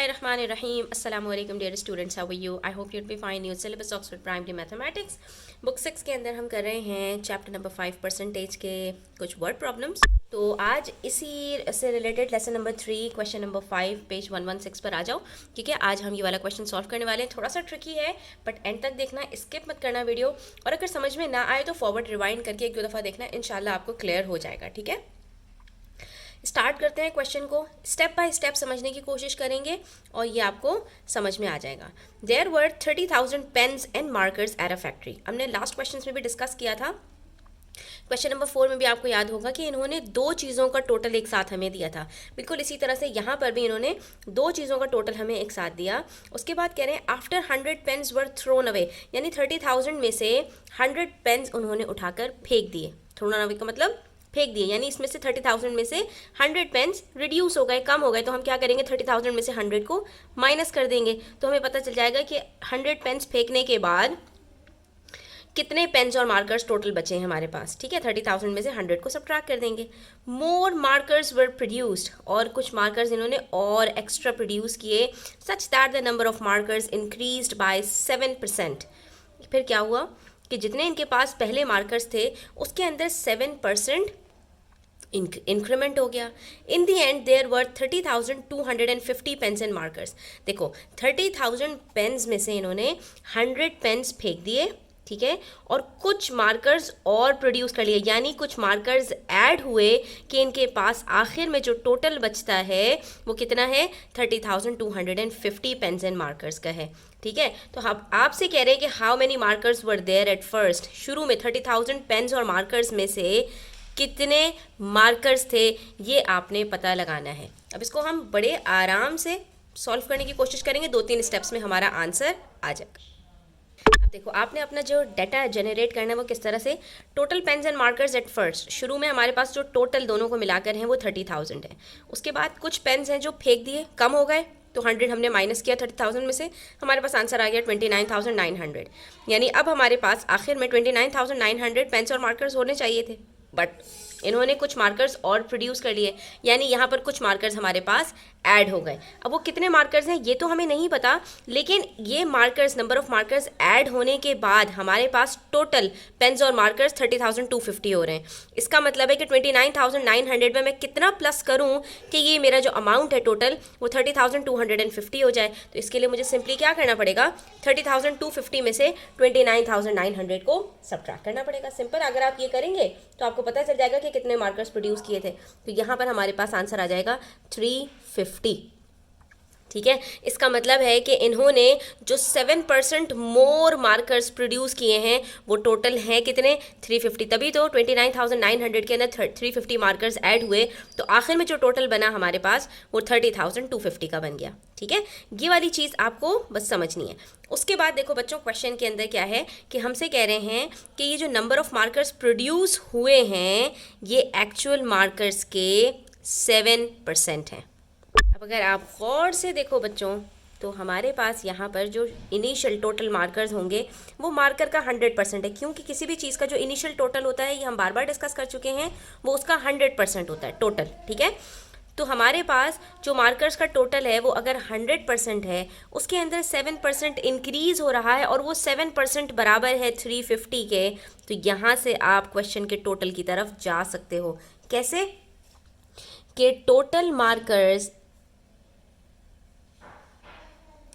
Bismillahirrahmanirrahim. Assalamu alaikum dear students, how are you? I hope you'll be fine. New syllabus Oxford Primary Mathematics book 6 के अंदर हम कर रहे हैं chapter number 5 percentage के कुछ वर्ड प्रॉब्लम्स। तो आज इसी से related lesson number 3 question number 5 page 116 पर आ जाओ, ठीक है। आज हम ये वाला क्वेश्चन सॉल्व करने वाले हैं। थोड़ा सा ट्रिकी है बट एंड तक देखना, स्किप मत करना वीडियो, और अगर समझ में ना आए तो फॉरवर्ड रिवाइंड करके एक दो दफ़ा देखना, इंशाल्लाह आपको क्लियर हो जाएगा, ठीक है। स्टार्ट करते हैं क्वेश्चन को, स्टेप बाय स्टेप समझने की कोशिश करेंगे और ये आपको समझ में आ जाएगा। There were 30,000 pens and markers at a factory. हमने लास्ट क्वेश्चन में भी डिस्कस किया था। क्वेश्चन नंबर 4 में भी आपको याद होगा कि इन्होंने दो चीज़ों का टोटल एक साथ हमें दिया था। बिल्कुल इसी तरह से यहाँ पर भी इन्होंने दो चीज़ों का टोटल हमें एक साथ दिया। उसके बाद कह रहे हैं आफ्टर 100 पेन्स वर थ्रोन अवे, यानी 30,000 में से 100 पेन्स उन्होंने उठाकर फेंक दिए। थ्रोन अवे का मतलब फेंक दिए, यानी इसमें से 30,000 में से 100 पेन्स रिड्यूस हो गए, कम हो गए। तो हम क्या करेंगे, 30,000 में से 100 को माइनस कर देंगे, तो हमें पता चल जाएगा कि 100 पेन्स फेंकने के बाद कितने पेन्स और मार्कर्स टोटल बचे हैं हमारे पास, ठीक है। 30,000 में से 100 को सबट्रैक्ट कर देंगे। मोर मार्कर्स वर प्रोड्यूस्ड, और कुछ मार्कर्स इन्होंने और एक्स्ट्रा प्रोड्यूस किए, such that the number of markers increased by 7%। फिर क्या हुआ कि जितने इनके पास पहले मार्कर्स थे उसके अंदर 7% इंक्रीमेंट हो गया। In the end there were 30,250 pens and markers. देखो 30,000 पेन्स में से इन्होंने 100 पेन्स फेंक दिए, ठीक है, और कुछ मार्कर्स और प्रोड्यूस कर लिए, यानी कुछ मार्कर्स ऐड हुए कि इनके पास आखिर में जो टोटल बचता है वो कितना है, 30,250 पेन्स एंड मार्कर्स का है, ठीक है। तो अब आपसे कह रहे हैं कि how many markers were there at first. शुरू में 30,000 पेन्स और मार्कर्स में से कितने मार्कर्स थे ये आपने पता लगाना है। अब इसको हम बड़े आराम से सॉल्व करने की कोशिश करेंगे, 2-3 स्टेप्स में हमारा आंसर आ जाएगा। अब देखो आपने अपना जो डाटा जनरेट करना है वो किस तरह से, total pens and markers at first. शुरू में हमारे पास जो टोटल दोनों को मिलाकर हैं वो 30,000 है। उसके बाद कुछ पेन्स हैं जो फेंक दिए, कम हो गए, तो 100 हमने माइनस किया 30,000 में से, हमारे पास आंसर आ गया 29,900। यानी अब हमारे पास आखिर में 29,900 पेन्स और मार्कर्स होने चाहिए थे, बट इन्होंने कुछ मार्कर्स और प्रोड्यूस कर लिए, यानी यहाँ पर कुछ मार्कर्स हमारे पास ऐड हो गए। अब वो कितने मार्कर्स हैं ये तो हमें नहीं पता, लेकिन ये markers, number of markers add होने के बाद हमारे पास टोटल पेन्स और मार्कर्स 30,250 हो रहे हैं। इसका मतलब है कि 29,900 में मैं कितना प्लस करूँ कि ये मेरा जो अमाउंट है टोटल वो 30,250 हो जाए। तो इसके लिए मुझे सिंपली क्या करना पड़ेगा, 30,250 में से 29,900 को सबट्रैक्ट करना पड़ेगा। सिंपल, अगर आप ये करेंगे तो आपको पता चल जाएगा कि कितने मार्कर्स प्रोड्यूस किए थे। तो यहाँ पर हमारे पास आंसर आ जाएगा 350, ठीक है। इसका मतलब है कि इन्होंने जो 7% मोर मार्कर्स प्रोड्यूस किए हैं वो टोटल हैं कितने, 350। तभी तो 29,900 के अंदर 350 मार्कर्स ऐड हुए, तो आखिर में जो टोटल बना हमारे पास वो 30,250 का बन गया, ठीक है। ये वाली चीज़ आपको बस समझनी है। उसके बाद देखो बच्चों, क्वेश्चन के अंदर क्या है कि हमसे कह रहे हैं कि ये जो नंबर ऑफ मार्कर्स प्रोड्यूस हुए हैं ये एक्चुअल मार्कर्स के 7% हैं। अब अगर आप गौर से देखो बच्चों तो हमारे पास यहाँ पर जो इनिशियल टोटल मार्कर्स होंगे वो मार्कर का 100% है, क्योंकि किसी भी चीज़ का जो इनिशियल टोटल होता है, ये हम बार बार डिस्कस कर चुके हैं, वो उसका 100% होता है टोटल, ठीक है। तो हमारे पास जो मार्कर्स का टोटल है वो अगर 100% है, उसके अंदर 7% इंक्रीज़ हो रहा है और वो 7% बराबर है 350 के, तो यहाँ से आप क्वेश्चन के टोटल की तरफ जा सकते हो। कैसे कि total markers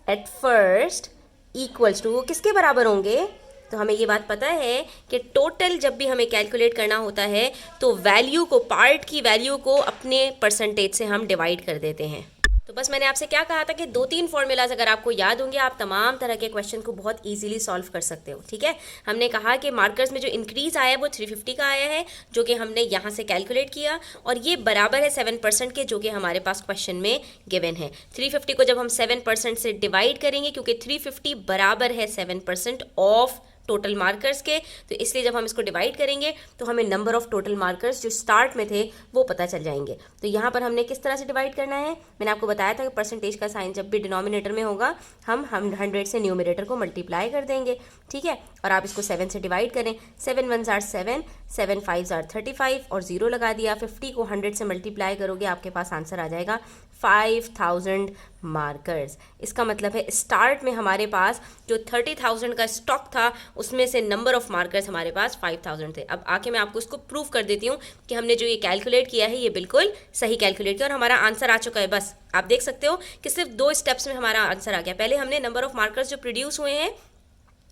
at first equals to, वो किसके बराबर होंगे, तो हमें ये बात पता है कि टोटल जब भी हमें कैलकुलेट करना होता है तो वैल्यू को, पार्ट की वैल्यू को अपने परसेंटेज से हम डिवाइड कर देते हैं। तो बस मैंने आपसे क्या कहा था कि 2-3 फॉर्मूलाज अगर आपको याद होंगे आप तमाम तरह के क्वेश्चन को बहुत इजीली सॉल्व कर सकते हो, ठीक है। हमने कहा कि मार्कर्स में जो इंक्रीज आया है वो 350 का आया है, जो कि हमने यहाँ से कैलकुलेट किया, और ये बराबर है 7% के, जो कि हमारे पास क्वेश्चन में गिवन है। 350 को जब हम 7% से डिवाइड करेंगे, क्योंकि 350 बराबर है 7% ऑफ टोटल मार्कर्स के, तो इसलिए जब हम इसको डिवाइड करेंगे तो हमें नंबर ऑफ टोटल मार्कर्स जो स्टार्ट में थे वो पता चल जाएंगे। तो यहाँ पर हमने किस तरह से डिवाइड करना है, मैंने आपको बताया था कि परसेंटेज का साइन जब भी डिनोमिनेटर में होगा हम 100 से न्यूमरेटर को मल्टीप्लाई कर देंगे, ठीक है। और आप इसको 7 से डिवाइड करें, 7 1s are 7, 7 5s are 35 और 0 लगा दिया। 50 को 100 से मल्टीप्लाई करोगे आपके पास आंसर आ जाएगा 5000 मार्कर्स। इसका मतलब है स्टार्ट में हमारे पास जो 30,000 का स्टॉक था उसमें से नंबर ऑफ मार्कर्स हमारे पास 5000 थे। अब आके मैं आपको इसको प्रूव कर देती हूँ कि हमने जो ये कैलकुलेट किया है ये बिल्कुल सही कैलकुलेट किया और हमारा आंसर आ चुका है। बस आप देख सकते हो कि सिर्फ 2 स्टेप्स में हमारा आंसर आ गया। पहले हमने नंबर ऑफ मार्कर्स जो प्रोड्यूस हुए हैं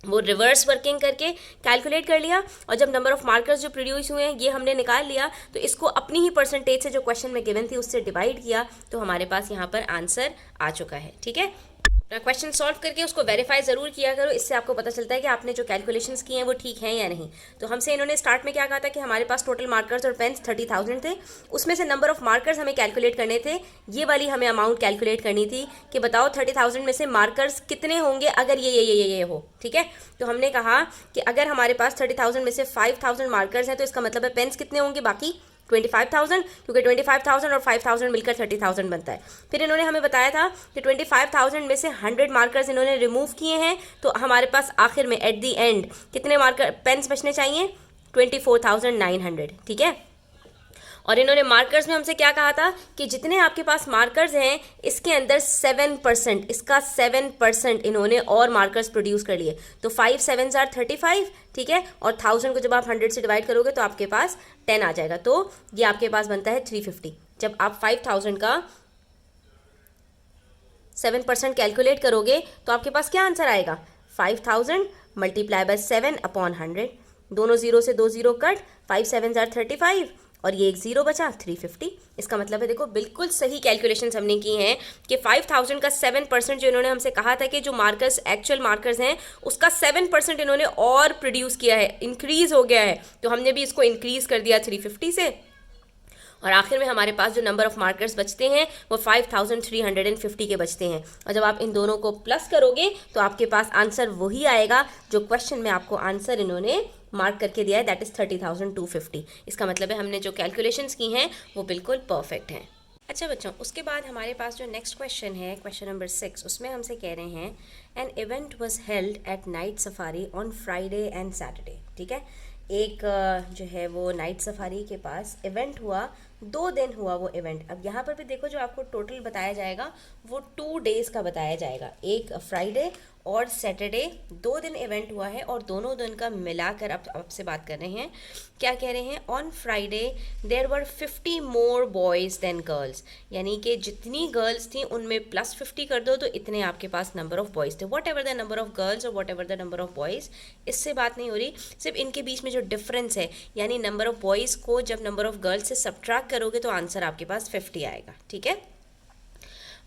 वो रिवर्स वर्किंग करके कैलकुलेट कर लिया, और जब नंबर ऑफ मार्कर्स जो प्रोड्यूस हुए हैं ये हमने निकाल लिया तो इसको अपनी ही परसेंटेज से जो क्वेश्चन में गिवन थी उससे डिवाइड किया, तो हमारे पास यहाँ पर आंसर आ चुका है। ठीक है, क्वेश्चन सॉल्व करके उसको वेरीफाई ज़रूर किया करो, इससे आपको पता चलता है कि आपने जो कैलकुलेशंस किए हैं वो ठीक हैं या नहीं। तो हमसे इन्होंने स्टार्ट में क्या कहा था कि हमारे पास टोटल मार्कर्स और पेन्स 30,000 थे, उसमें से नंबर ऑफ मार्कर्स हमें कैलकुलेट करने थे। ये वाली हमें अमाउंट कैलकुलेट करनी थी कि बताओ 30,000 में से मार्कर्स कितने होंगे अगर ये हो। ठीक है, तो हमने कहा कि अगर हमारे पास 30,000 में से 5,000 मार्कर्स हैं तो इसका मतलब है पेन्स कितने होंगे बाकी 25,000, क्योंकि 25,000 और 5,000 मिलकर 30,000 बनता है। फिर इन्होंने हमें बताया था कि 25,000 में से 100 मार्कर्स इन्होंने रिमूव किए हैं, तो हमारे पास आखिर में एट दी एंड कितने मार्कर पेन्स बचने चाहिए 24,900। ठीक है, और इन्होंने मार्कर्स में हमसे क्या कहा था कि जितने आपके पास मार्कर्स हैं इसके अंदर 7%, इसका 7% इन्होंने और मार्कर्स प्रोड्यूस कर लिए। तो 5 7s are 35। ठीक है, और 1000 को जब आप 100 से डिवाइड करोगे तो आपके पास 10 आ जाएगा, तो ये आपके पास बनता है 350। जब आप 5000 का 7% कैलकुलेट करोगे तो आपके पास क्या आंसर आएगा 5000 मल्टीप्लाई बाय 7/100। दोनों जीरो से 2 जीरो कट, 5 7s are 35 और ये एक जीरो बचा 350। इसका मतलब है देखो बिल्कुल सही कैलकुलेशंस हमने की हैं कि 5000 का 7% जो इन्होंने हमसे कहा था कि जो मार्कर्स एक्चुअल मार्कर्स हैं उसका 7% इन्होंने और प्रोड्यूस किया है, इंक्रीज हो गया है, तो हमने भी इसको इंक्रीज कर दिया 350 से। और आखिर में हमारे पास जो नंबर ऑफ मार्कर्स बचते हैं वो 5350 के बचते हैं, और जब आप इन दोनों को प्लस करोगे तो आपके पास आंसर वही आएगा जो क्वेश्चन में आपको आंसर इन्होंने मार्क करके दिया है, दैट इज़ 30,250। इसका मतलब है हमने जो कैलकुलेशंस की हैं वो बिल्कुल परफेक्ट हैं। अच्छा बच्चों, उसके बाद हमारे पास जो नेक्स्ट क्वेश्चन है, क्वेश्चन नंबर 6, उसमें हमसे कह रहे हैं an event was held at night safari on Friday and Saturday. ठीक है, एक जो है वो नाइट सफारी के पास इवेंट हुआ, 2 दिन हुआ वो इवेंट। अब यहाँ पर भी देखो जो आपको टोटल बताया जाएगा वो 2 डेज़ का बताया जाएगा, एक फ्राइडे और सैटरडे 2 दिन इवेंट हुआ है, और दोनों दिन का मिलाकर अब आपसे बात कर रहे हैं। क्या कह रहे हैं, on Friday there were 50 more boys than girls, यानी कि जितनी गर्ल्स थी उनमें प्लस 50 कर दो तो इतने आपके पास नंबर ऑफ बॉयज़ थे। Whatever the number of girls और whatever the number of boys, इससे बात नहीं हो रही, सिर्फ इनके बीच में जो डिफरेंस है, यानी नंबर ऑफ बॉयज़ को जब नंबर ऑफ गर्ल्स से सब्ट्रैक्ट करोगे तो आंसर आपके पास 50 आएगा। ठीक है,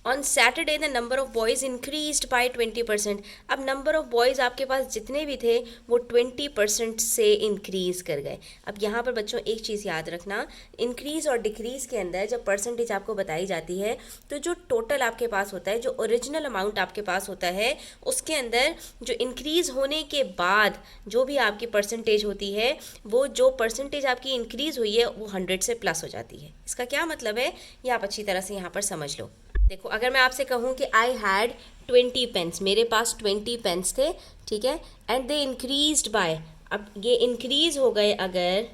on Saturday the number of boys increased by 20%। अब नंबर ऑफ बॉयज़ आपके पास जितने भी थे वो 20% से इंक्रीज़ कर गए। अब यहाँ पर बच्चों एक चीज़ याद रखना, इंक्रीज़ और डिक्रीज़ के अंदर जब परसेंटेज आपको बताई जाती है तो जो टोटल आपके पास होता है, जो ओरिजिनल अमाउंट आपके पास होता है, उसके अंदर जो इंक्रीज़ होने के बाद जो भी आपकी परसेंटेज होती है, वो जो परसेंटेज आपकी इंक्रीज़ हुई है वो 100 से प्लस हो जाती है। इसका क्या मतलब है ये आप अच्छी तरह से यहाँ पर समझ लो। देखो, अगर मैं आपसे कहूँ कि आई हैड 20 पेन्स, मेरे पास 20 पेन्स थे, ठीक है, एंड दे इंक्रीज्ड बाय, अब ये इंक्रीज हो गए अगर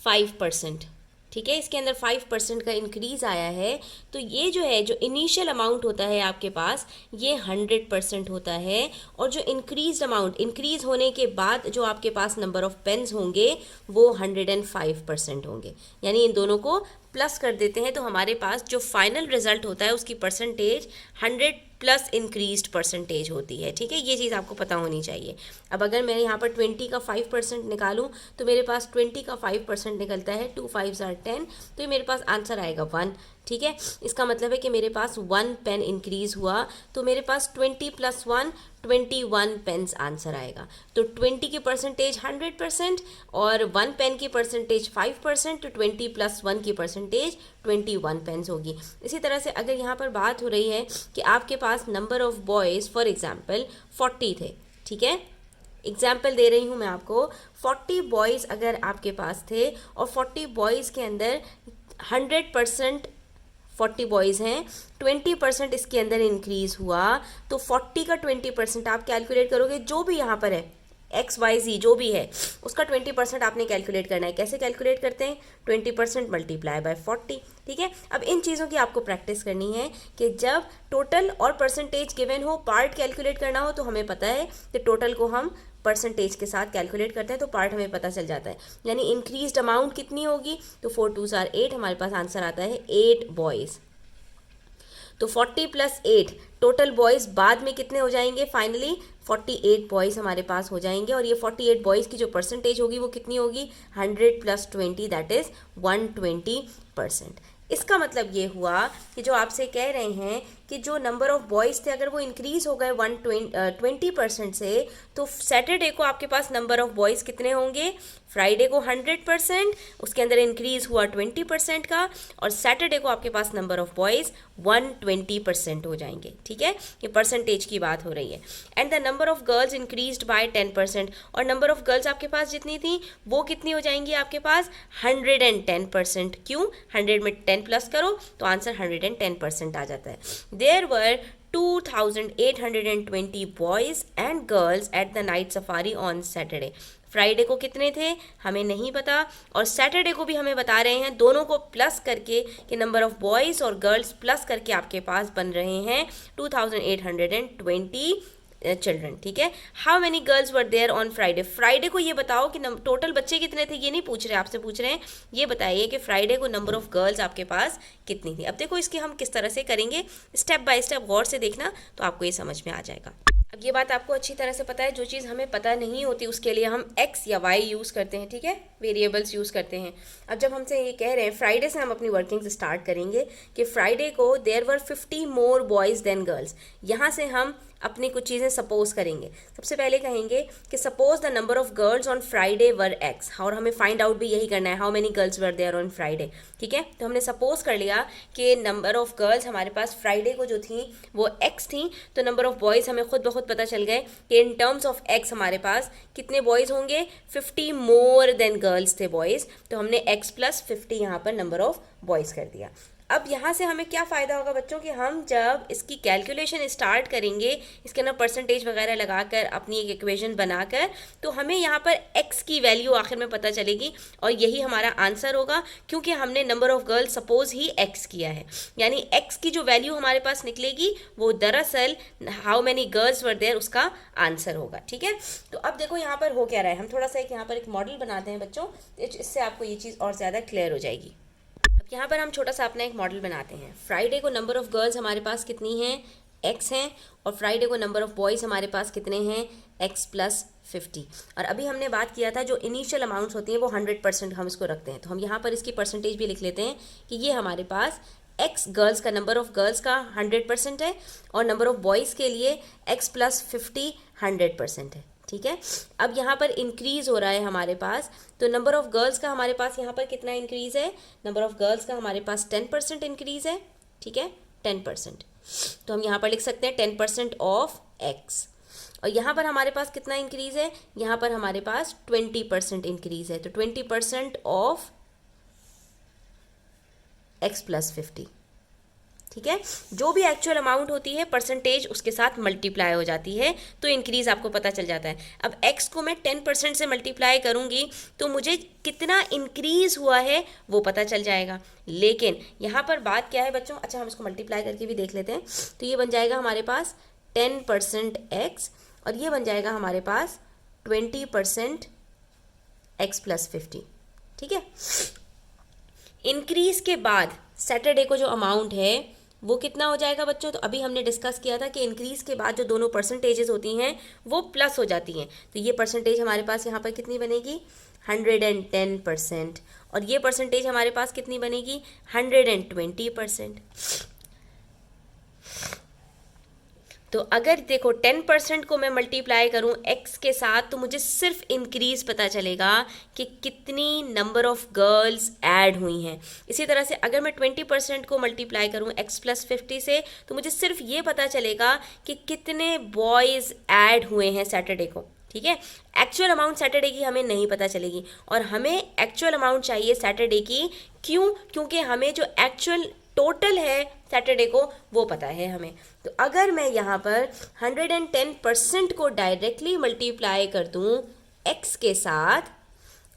5%, ठीक है, इसके अंदर 5% का इंक्रीज़ आया है, तो ये जो है जो इनिशियल अमाउंट होता है आपके पास ये 100% होता है, और जो इंक्रीज अमाउंट इंक्रीज़ होने के बाद जो आपके पास नंबर ऑफ पेन्स होंगे वो 105% होंगे। यानी इन दोनों को प्लस कर देते हैं तो हमारे पास जो फाइनल रिजल्ट होता है उसकी परसेंटेज 100 प्लस इंक्रीज्ड परसेंटेज होती है। ठीक है, ये चीज़ आपको पता होनी चाहिए। अब अगर मैं यहाँ पर 20 का 5% निकालूँ तो मेरे पास 20 का 5% निकलता है, 2 5s are 10, तो ये मेरे पास आंसर आएगा 1। ठीक है, इसका मतलब है कि मेरे पास 1 पेन इंक्रीज़ हुआ, तो मेरे पास 20 + 1 21 पेन्स आंसर आएगा। तो 20 की परसेंटेज 100% और 1 पेन की परसेंटेज 5%, तो 20 + 1 की परसेंटेज 21 पेन्स होगी। इसी तरह से अगर यहाँ पर बात हो रही है कि आपके पास number of boys for example 40 थे, ठीक है, एग्जाम्पल दे रही हूँ मैं आपको, 40 बॉयज़ अगर आपके पास थे और 40 बॉयज़ के अंदर 100% 40 बॉयज़ हैं, 20% इसके अंदर इंक्रीज़ हुआ, तो 40 का 20% आप कैलकुलेट करोगे जो भी यहाँ पर है XYZ जो भी है उसका 20% आपने कैलकुलेट करना है। कैसे कैलकुलेट करते हैं? 20% मल्टीप्लाई बाय 40। ठीक है, अब इन चीज़ों की आपको प्रैक्टिस करनी है कि जब टोटल और परसेंटेज गिवन हो, पार्ट कैलकुलेट करना हो, तो हमें पता है कि टोटल को हम परसेंटेज के साथ कैलकुलेट करते हैं तो पार्ट हमें पता चल जाता है। यानी इंक्रीज्ड अमाउंट कितनी होगी? तो 4 2s are 8, हमारे पास आंसर आता है 8 बॉयज़। तो 40 + 8 टोटल बॉयज़ बाद में कितने हो जाएंगे? फाइनली 48 बॉयज़ हमारे पास हो जाएंगे। और ये 48 बॉयज़ की जो परसेंटेज होगी वो कितनी होगी? 100 + 20 दैट इज़ 120%। इसका मतलब ये हुआ कि जो आपसे कह रहे हैं कि जो नंबर ऑफ़ बॉयज़ थे अगर वो इंक्रीज़ हो गए 20% से, तो सैटरडे को आपके पास नंबर ऑफ़ बॉयज़ कितने होंगे? फ्राइडे को 100%, उसके अंदर इंक्रीज़ हुआ 20% का, और सैटरडे को आपके पास नंबर ऑफ़ बॉयज़ 120% हो जाएंगे। ठीक है, ये परसेंटेज की बात हो रही है। And the number of girls increased by 10%, और नंबर ऑफ़ गर्ल्स आपके पास जितनी थी वो कितनी हो जाएंगी आपके पास? 110%। क्यों? 100 में 10 प्लस करो तो आंसर 110% आ जाता है। There were 2820 boys and girls at the night safari on Saturday. Friday को कितने थे हमें नहीं पता, और सैटरडे को भी हमें बता रहे हैं, दोनों को प्लस करके कि नंबर ऑफ़ बॉयज़ और गर्ल्स प्लस करके आपके पास बन रहे हैं 2820 चिल्ड्रन। ठीक है, how many girls were there on Friday? Friday को ये बताओ कि टोटल बच्चे कितने थे, ये नहीं पूछ रहे, आपसे पूछ रहे हैं ये बताइए कि फ्राइडे को नंबर ऑफ़ गर्ल्स आपके पास कितनी थी। अब देखो इसकी हम किस तरह से करेंगे, स्टेप बाय स्टेप गौर से देखना तो आपको ये समझ में आ जाएगा। अब ये बात आपको अच्छी तरह से पता है, जो चीज़ हमें पता नहीं होती उसके लिए हम x या y यूज़ करते हैं। ठीक है, वेरिएबल्स यूज़ करते हैं। अब जब हमसे ये कह रहे हैं फ्राइडे से हम अपनी वर्किंग्स स्टार्ट करेंगे कि फ्राइडे को there were 50 more boys than girls. यहाँ से हम अपनी कुछ चीज़ें सपोज करेंगे। सबसे पहले कहेंगे कि suppose the number of girls on Friday were x, और हमें फाइंड आउट भी यही करना है, how many girls were there on Friday. ठीक है, तो हमने सपोज कर लिया कि नंबर ऑफ़ गर्ल्स हमारे पास फ्राइडे को जो थी वो x थी, तो नंबर ऑफ़ बॉयज़ हमें खुद ब खुद पता चल गए कि इन टर्म्स ऑफ x हमारे पास कितने बॉयज़ होंगे? 50 मोर देन गर्ल्स थे बॉयज़, तो हमने x + 50 यहाँ पर नंबर ऑफ़ बॉयज़ कर दिया। अब यहाँ से हमें क्या फ़ायदा होगा बच्चों कि हम जब इसकी कैलकुलेशन स्टार्ट करेंगे, इसके अंदर परसेंटेज वगैरह लगाकर अपनी एक इक्वेशन बनाकर, तो हमें यहाँ पर x की वैल्यू आखिर में पता चलेगी और यही हमारा आंसर होगा, क्योंकि हमने number of girls suppose he x किया है। यानी x की जो वैल्यू हमारे पास निकलेगी वो दरअसल how many girls were there उसका आंसर होगा। ठीक है, तो अब देखो यहाँ पर हो क्या रहा है, हम थोड़ा सा यहाँ पर एक मॉडल बनाते हैं बच्चों, इससे आपको ये चीज़ और ज़्यादा क्लियर हो जाएगी। यहाँ पर हम छोटा सा अपना एक मॉडल बनाते हैं। फ्राइडे को नंबर ऑफ़ गर्ल्स हमारे पास कितनी हैं? x हैं, और फ्राइडे को नंबर ऑफ़ बॉयज़ हमारे पास कितने हैं? x + 50। और अभी हमने बात किया था जो इनिशियल अमाउंट्स होती हैं वो 100% हम इसको रखते हैं, तो हम यहाँ पर इसकी परसेंटेज भी लिख लेते हैं कि ये हमारे पास x गर्ल्स का, नंबर ऑफ़ गर्ल्स का 100% है, और नंबर ऑफ़ बॉयज़ के लिए x + 50 100% है। ठीक है, अब यहाँ पर इंक्रीज़ हो रहा है हमारे पास, तो नंबर ऑफ़ गर्ल्स का हमारे पास यहाँ पर कितना इंक्रीज़ है? नंबर ऑफ़ गर्ल्स का हमारे पास 10% इंक्रीज़ है। ठीक है, 10%, तो हम यहाँ पर लिख सकते हैं 10% ऑफ x। और यहाँ पर हमारे पास कितना इंक्रीज़ है? यहाँ पर हमारे पास 20% इंक्रीज़ है, तो 20% ऑफ x + 50। ठीक है, जो भी एक्चुअल अमाउंट होती है परसेंटेज उसके साथ मल्टीप्लाई हो जाती है, तो इंक्रीज़ आपको पता चल जाता है। अब x को मैं 10% से मल्टीप्लाई करूँगी तो मुझे कितना इंक्रीज़ हुआ है वो पता चल जाएगा। लेकिन यहाँ पर बात क्या है बच्चों, अच्छा हम इसको मल्टीप्लाई करके भी देख लेते हैं, तो ये बन जाएगा हमारे पास 10% x, और ये बन जाएगा हमारे पास 20% x + 50। ठीक है, इंक्रीज़ के बाद सैटरडे को जो अमाउंट है वो कितना हो जाएगा बच्चों? तो अभी हमने डिस्कस किया था कि इंक्रीज़ के बाद जो दोनों परसेंटेजेस होती हैं वो प्लस हो जाती हैं, तो ये परसेंटेज हमारे पास यहाँ पर कितनी बनेगी? 110%, और ये परसेंटेज हमारे पास कितनी बनेगी? 120%। तो अगर देखो 10% को मैं मल्टीप्लाई करूं x के साथ, तो मुझे सिर्फ इंक्रीज़ पता चलेगा कि कितनी नंबर ऑफ़ गर्ल्स ऐड हुई हैं। इसी तरह से अगर मैं 20% को मल्टीप्लाई करूं x + 50 से, तो मुझे सिर्फ ये पता चलेगा कि कितने बॉयज़ ऐड हुए हैं सैटरडे को। ठीक है, एक्चुअल अमाउंट सैटरडे की हमें नहीं पता चलेगी, और हमें एक्चुअल अमाउंट चाहिए सैटरडे की। क्यों? क्योंकि हमें जो एक्चुअल टोटल है सैटरडे को वो पता है हमें। तो अगर मैं यहाँ पर 110% को डायरेक्टली मल्टीप्लाई कर दूँ x के साथ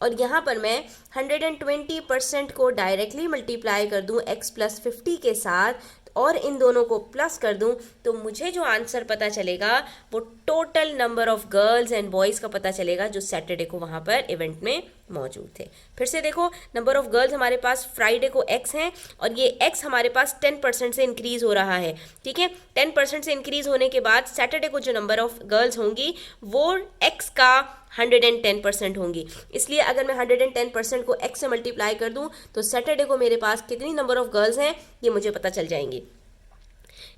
और यहाँ पर मैं 120% को डायरेक्टली मल्टीप्लाई कर दूँ x प्लस 50 के साथ और इन दोनों को प्लस कर दूं, तो मुझे जो आंसर पता चलेगा वो total number of girls and boys का पता चलेगा जो सैटरडे को वहाँ पर इवेंट में मौजूद थे। फिर से देखो, नंबर ऑफ गर्ल्स हमारे पास फ्राइडे को x हैं और ये x हमारे पास 10% से इंक्रीज़ हो रहा है, ठीक है। 10% से इंक्रीज़ होने के बाद सैटरडे को जो नंबर ऑफ गर्ल्स होंगी वो x का 110% होंगी। इसलिए अगर मैं 110% को x से मल्टीप्लाई कर दूं तो सैटरडे को मेरे पास कितनी नंबर ऑफ गर्ल्स हैं ये मुझे पता चल जाएंगी।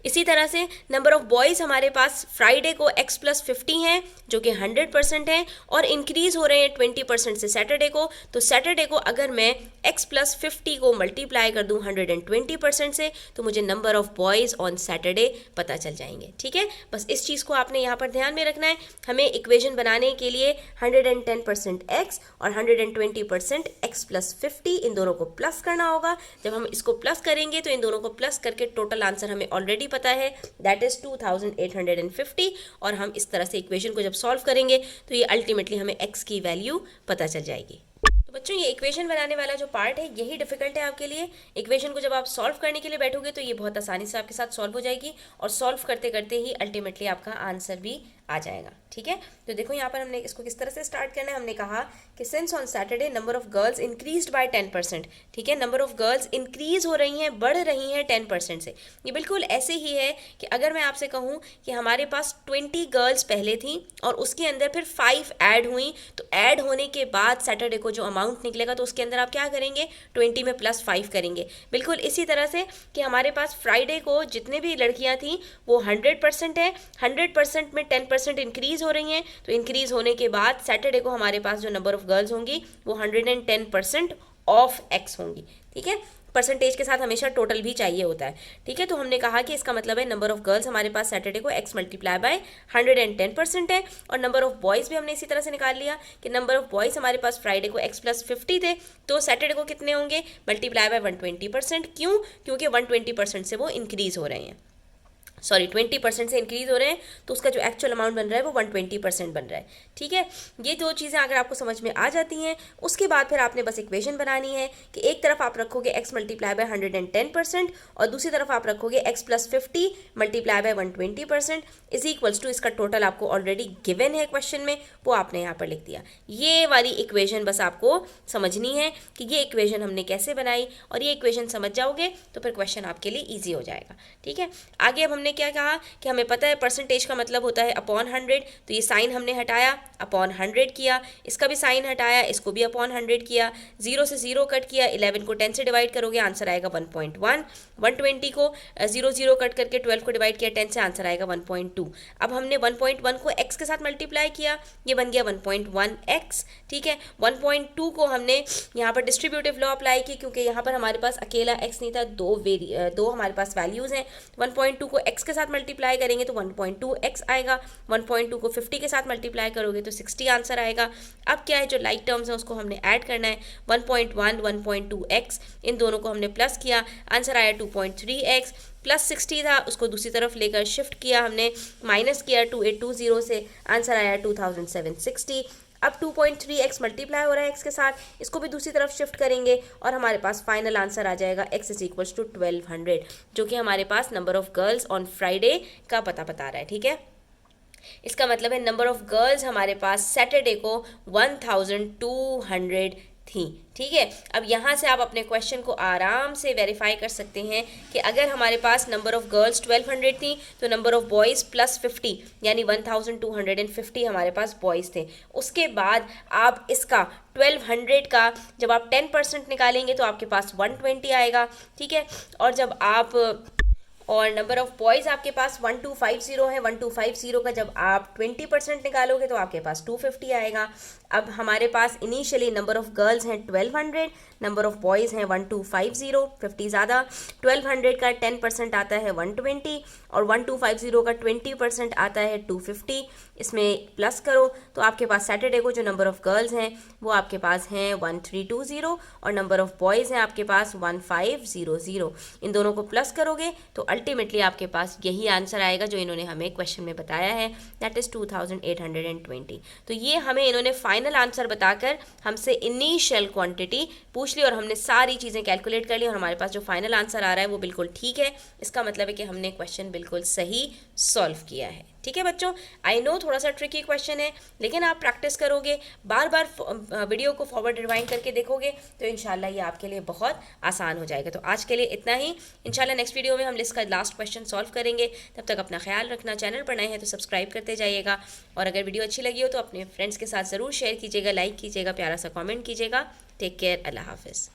इसी तरह से नंबर ऑफ बॉयज़ हमारे पास फ्राइडे को x प्लस 50 हैं जो कि 100% हैं और इंक्रीज़ हो रहे हैं 20% से सैटरडे को। तो सैटरडे को अगर मैं x प्लस 50 को मल्टीप्लाई कर दूं 120% से तो मुझे number of boys on Saturday पता चल जाएंगे, ठीक है। बस इस चीज़ को आपने यहाँ पर ध्यान में रखना है। हमें इक्वेशन बनाने के लिए 110% x और 120% x प्लस 50 इन दोनों को प्लस करना होगा। जब हम इसको प्लस करेंगे तो इन दोनों को प्लस करके टोटल आंसर हमें ऑलरेडी पता है, दैट इज 2850 और हम इस तरह से इक्वेशन को जब सॉल्व करेंगे तो ये अल्टीमेटली हमें x की वैल्यू पता चल जाएगी। तो बच्चों ये इक्वेशन बनाने वाला जो पार्ट है यही डिफिकल्ट है आपके लिए। इक्वेशन को जब आप सॉल्व करने के लिए बैठोगे तो ये बहुत आसानी से आपके साथ सॉल्व हो जाएगी और सॉल्व करते करते ही अल्टीमेटली आपका आंसर भी आ जाएगा, ठीक है। तो देखो यहाँ पर हमने इसको किस तरह से स्टार्ट करना है। हमने कहा कि since on Saturday number of girls increased by 10%, ठीक है। नंबर ऑफ गर्ल्स इंक्रीज हो रही हैं, बढ़ रही हैं 10% से। ये बिल्कुल ऐसे ही है कि अगर मैं आपसे कहूँ कि हमारे पास 20 गर्ल्स पहले थी और उसके अंदर फिर 5 ऐड हुई, तो ऐड होने के बाद सैटरडे को जो अमाउंट निकलेगा तो उसके अंदर आप क्या करेंगे, 20 में प्लस 5 करेंगे। बिल्कुल इसी तरह से कि हमारे पास फ्राइडे को जितने भी लड़कियाँ थी वो 100% है, 100% में 10% इंक्रीज हो रही हैं, तो इंक्रीज होने के बाद सैटरडे को हमारे पास जो नंबर ऑफ गर्ल्स होंगी वो 110% ऑफ x होंगी, ठीक है। परसेंटेज के साथ हमेशा टोटल भी चाहिए होता है, ठीक है। तो हमने कहा कि इसका मतलब है नंबर ऑफ गर्ल्स हमारे पास सैटरडे को x मल्टीप्लाई बाय 110% है और नंबर ऑफ बॉयज़ भी हमने इसी तरह से निकाल लिया कि नंबर ऑफ बॉयज़ हमारे पास फ्राइडे को x प्लस 50 थे, तो सैटरडे को कितने होंगे, मल्टीप्लाई बाय 120%। क्यों, क्योंकि 120% से वो इंक्रीज़ हो रहे हैं, सॉरी 20% से इंक्रीज हो रहे हैं, तो उसका जो एक्चुअल अमाउंट बन रहा है वो 120% बन रहा है, ठीक है। ये दो चीज़ें अगर आपको समझ में आ जाती हैं उसके बाद फिर आपने बस इक्वेशन बनानी है कि एक तरफ आप रखोगे x मल्टीप्लाई बाय 110% और दूसरी तरफ आप रखोगे x plus 50 multiply by 120% is equals to, इसका टोटल आपको ऑलरेडी गिवन है क्वेश्चन में, वो आपने यहाँ पर लिख दिया। ये वाली इक्वेशन बस आपको समझनी है कि ये इक्वेशन हमने कैसे बनाई, और ये इक्वेशन समझ जाओगे तो फिर क्वेश्चन आपके लिए ईजी हो जाएगा, ठीक है। आगे अब हमने क्या कहा कि हमें पता है परसेंटेज का मतलब होता है अपॉन 100, तो ये साइन हमने हटाया, अपॉन 100 किया, इसका भी साइन हटाया, इसको भी अपॉन 100 किया, 0 से 0 कट किया, 11 को 10 से डिवाइड करोगे आंसर आएगा 1.1, 120 को 0 कट करके 12 को डिवाइड किया 10 से आंसर आएगा 1.2। अब हमने 1.1 को x के साथ मल्टीप्लाई किया, ये बन गया 1.1x, ठीक है। 1.2 को हमने यहाँ पर डिस्ट्रीब्यूटिव लॉ अप्लाई की क्योंकि यहाँ पर हमारे पास अकेला x नहीं था, दो हमारे पास वैल्यूज़ हैं। 1.2 को x के साथ मल्टीप्लाई करेंगे तो 1.2x आएगा, 1.2 को 50 के साथ मल्टीप्लाई करोगे तो 60 आंसर आएगा। अब क्या है, जो लाइक टर्म्स हैं उसको हमने ऐड करना है, 1.1 1.2x इन दोनों को हमने प्लस किया, आंसर आया 2.3x, प्लस 60 था उसको दूसरी तरफ लेकर शिफ्ट किया हमने, माइनस किया 2820 से, आंसर आया 2760। अब 2.3x मल्टीप्लाई हो रहा है x के साथ, इसको भी दूसरी तरफ शिफ्ट करेंगे और हमारे पास फाइनल आंसर आ जाएगा x इज इक्वल्स टू 1200, जो कि हमारे पास number of girls on Friday का पता बता रहा है, ठीक है। इसका मतलब है नंबर ऑफ गर्ल्स हमारे पास सैटरडे को 1200 थी, ठीक है। अब यहाँ से आप अपने क्वेश्चन को आराम से वेरीफाई कर सकते हैं कि अगर हमारे पास नंबर ऑफ गर्ल्स 1200 थी तो नंबर ऑफ बॉयज़ प्लस 50 यानी 1250 हमारे पास बॉयज़ थे। उसके बाद आप इसका 1200 का जब आप 10% निकालेंगे तो आपके पास 120 आएगा, ठीक है। और जब आप और नंबर ऑफ बॉयज़ आपके पास 1250 है। 1250 का जब आप 20% निकालोगे तो आपके पास 250 आएगा। अब हमारे पास इनिशियली नंबर ऑफ गर्ल्स हैं 1200, नंबर ऑफ बॉयज़ हैं 1250, 50 ज़्यादा। 1200 का 10% आता है 120 और 1250 का 20% आता है 250। इसमें प्लस करो तो आपके पास सैटरडे को जो नंबर ऑफ गर्ल्स हैं वो आपके पास हैं 1320 और नंबर ऑफ बॉयज़ हैं आपके पास 1500। इन दोनों को प्लस करोगे तो अल्टीमेटली आपके पास यही आंसर आएगा जो इन्होंने हमें क्वेश्चन में बताया है, दैट इज़ 2820। तो ये हमें इन्होंने फाइनल आंसर बताकर हमसे इनिशियल क्वांटिटी पूछ ली और हमने सारी चीज़ें कैलकुलेट कर ली और हमारे पास जो फाइनल आंसर आ रहा है वो बिल्कुल ठीक है। इसका मतलब है कि हमने क्वेश्चन बिल्कुल सही सॉल्व किया है। ठीक है बच्चों, आई नो थोड़ा सा ट्रिकी क्वेश्चन है, लेकिन आप प्रैक्टिस करोगे, बार बार वीडियो को फॉरवर्ड रिवाइंड करके देखोगे तो इंशाल्लाह ये आपके लिए बहुत आसान हो जाएगा। तो आज के लिए इतना ही। इंशाल्लाह नेक्स्ट वीडियो में हम इसका लास्ट क्वेश्चन सॉल्व करेंगे। तब तक अपना ख्याल रखना। चैनल पर नए हैं तो सब्सक्राइब करते जाइएगा और अगर वीडियो अच्छी लगी हो तो अपने फ्रेंड्स के साथ ज़रूर शेयर कीजिएगा, लाइक कीजिएगा, प्यारा सा कॉमेंट कीजिएगा। टेक केयर, अल्लाह हाफिज़।